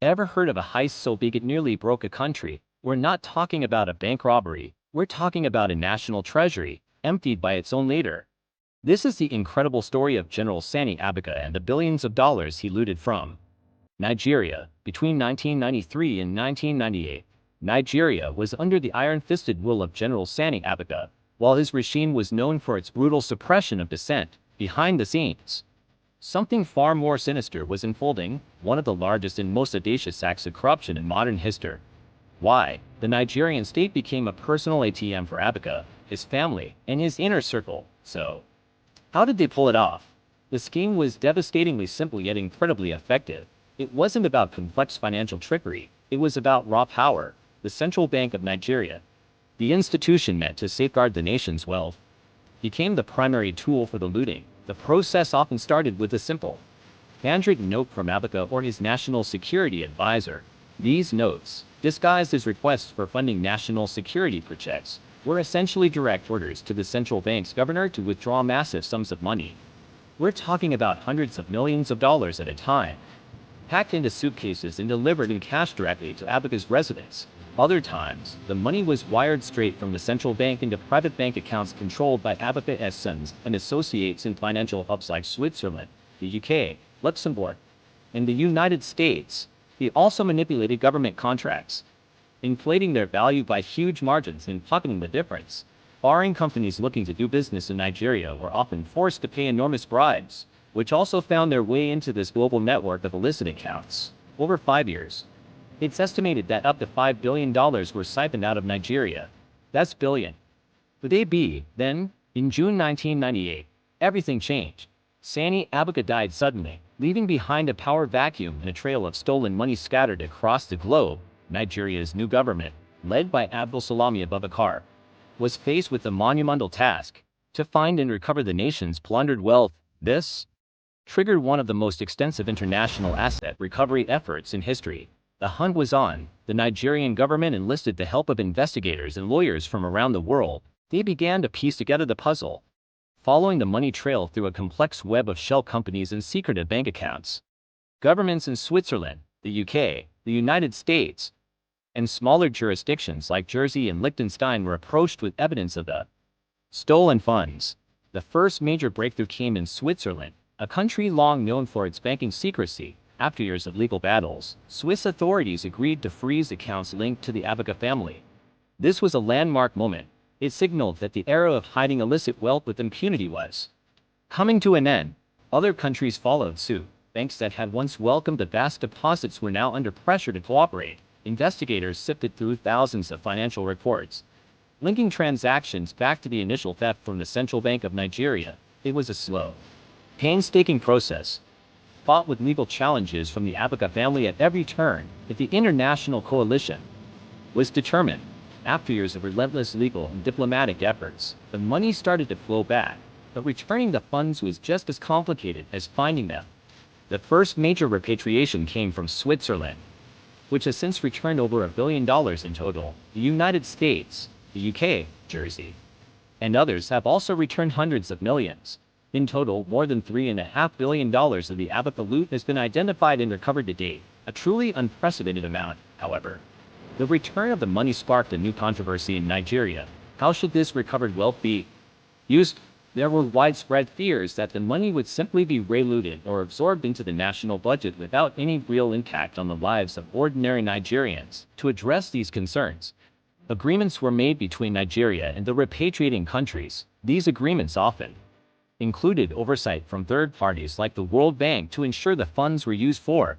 Ever heard of a heist so big it nearly broke a country? We're not talking about a bank robbery. We're talking about a national treasury, emptied by its own leader. This is the incredible story of General Sani Abacha and the billions of dollars he looted from Nigeria. Between 1993 and 1998, Nigeria was under the iron-fisted rule of General Sani Abacha, while his regime was known for its brutal suppression of dissent. Behind the scenes, something far more sinister was unfolding, one of the largest and most audacious acts of corruption in modern history. Why? The Nigerian state became a personal ATM for Abacha, his family, and his inner circle. So, how did they pull it off? The scheme was devastatingly simple yet incredibly effective. It wasn't about complex financial trickery, it was about raw power. The Central Bank of Nigeria, the institution meant to safeguard the nation's wealth, became the primary tool for the looting. The process often started with a simple handwritten note from Abacha or his national security advisor. These notes, disguised as requests for funding national security projects, were essentially direct orders to the central bank's governor to withdraw massive sums of money. We're talking about hundreds of millions of dollars at a time, packed into suitcases and delivered in cash directly to Abacha's residence. Other times, the money was wired straight from the central bank into private bank accounts controlled by Abacha's sons and associates in financial hubs like Switzerland, the UK, Luxembourg, and the United States. He also manipulated government contracts, inflating their value by huge margins and pocketing the difference. Foreign companies looking to do business in Nigeria were often forced to pay enormous bribes, which also found their way into this global network of illicit accounts. Over 5 years, it's estimated that up to $5 billion were siphoned out of Nigeria. That's billion. Could they be? Then, in June 1998, everything changed. Sani Abacha died suddenly, leaving behind a power vacuum and a trail of stolen money scattered across the globe. Nigeria's new government, led by Abdulsalami Abubakar, was faced with the monumental task to find and recover the nation's plundered wealth. This triggered one of the most extensive international asset recovery efforts in history. The hunt was on. The Nigerian government enlisted the help of investigators and lawyers from around the world. They began to piece together the puzzle, following the money trail through a complex web of shell companies and secretive bank accounts. Governments in Switzerland, the UK, the United States, and smaller jurisdictions like Jersey and Liechtenstein were approached with evidence of the stolen funds. The first major breakthrough came in Switzerland, a country long known for its banking secrecy. After years of legal battles, Swiss authorities agreed to freeze accounts linked to the Abacha family. This was a landmark moment. It signaled that the era of hiding illicit wealth with impunity was coming to an end. Other countries followed suit. Banks that had once welcomed the vast deposits were now under pressure to cooperate. Investigators sifted through thousands of financial reports, linking transactions back to the initial theft from the Central Bank of Nigeria. It was a slow, painstaking process, fought with legal challenges from the Abacha family at every turn. But the international coalition was determined. After years of relentless legal and diplomatic efforts, the money started to flow back, but returning the funds was just as complicated as finding them. The first major repatriation came from Switzerland, which has since returned over $1 billion in total. The United States, the UK, Jersey, and others have also returned hundreds of millions. In total, more than $3.5 billion of the Abacha loot has been identified and recovered to date, a truly unprecedented amount. However, the return of the money sparked a new controversy in Nigeria. How should this recovered wealth be used? There were widespread fears that the money would simply be re-looted or absorbed into the national budget without any real impact on the lives of ordinary Nigerians. To address these concerns, agreements were made between Nigeria and the repatriating countries. These agreements often included oversight from third parties like the World Bank to ensure the funds were used for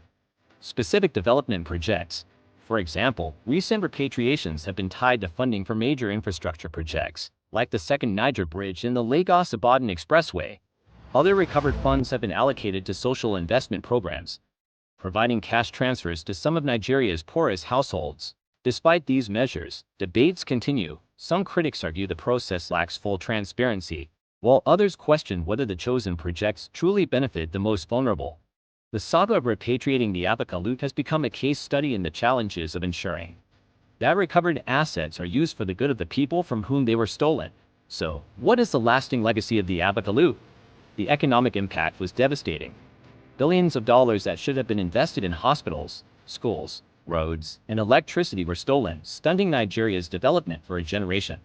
specific development projects. For example, recent repatriations have been tied to funding for major infrastructure projects, like the second Niger Bridge and the Lagos-Ibadan Expressway. Other recovered funds have been allocated to social investment programs, providing cash transfers to some of Nigeria's poorest households. Despite these measures, debates continue. Some critics argue the process lacks full transparency, while others question whether the chosen projects truly benefit the most vulnerable. The saga of repatriating the Abacha loot has become a case study in the challenges of ensuring that recovered assets are used for the good of the people from whom they were stolen. So, what is the lasting legacy of the Abacha loot? The economic impact was devastating. Billions of dollars that should have been invested in hospitals, schools, roads, and electricity were stolen, stunting Nigeria's development for a generation.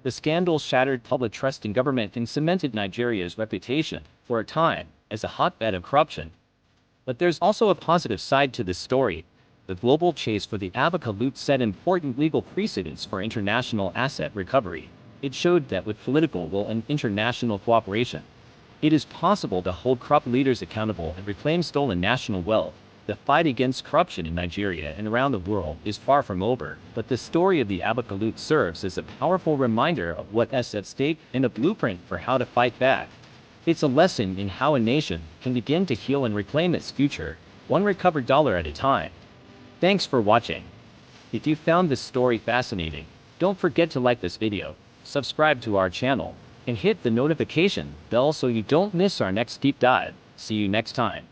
The scandal shattered public trust in government and cemented Nigeria's reputation, for a time, as a hotbed of corruption. But there's also a positive side to this story. The global chase for the Abacha loot set important legal precedents for international asset recovery. It showed that with political will and international cooperation, it is possible to hold corrupt leaders accountable and reclaim stolen national wealth. The fight against corruption in Nigeria and around the world is far from over, but the story of the Abacha loot serves as a powerful reminder of what is at stake and a blueprint for how to fight back. It's a lesson in how a nation can begin to heal and reclaim its future, one recovered dollar at a time. Thanks for watching. If you found this story fascinating, don't forget to like this video, subscribe to our channel, and hit the notification bell so you don't miss our next deep dive. See you next time.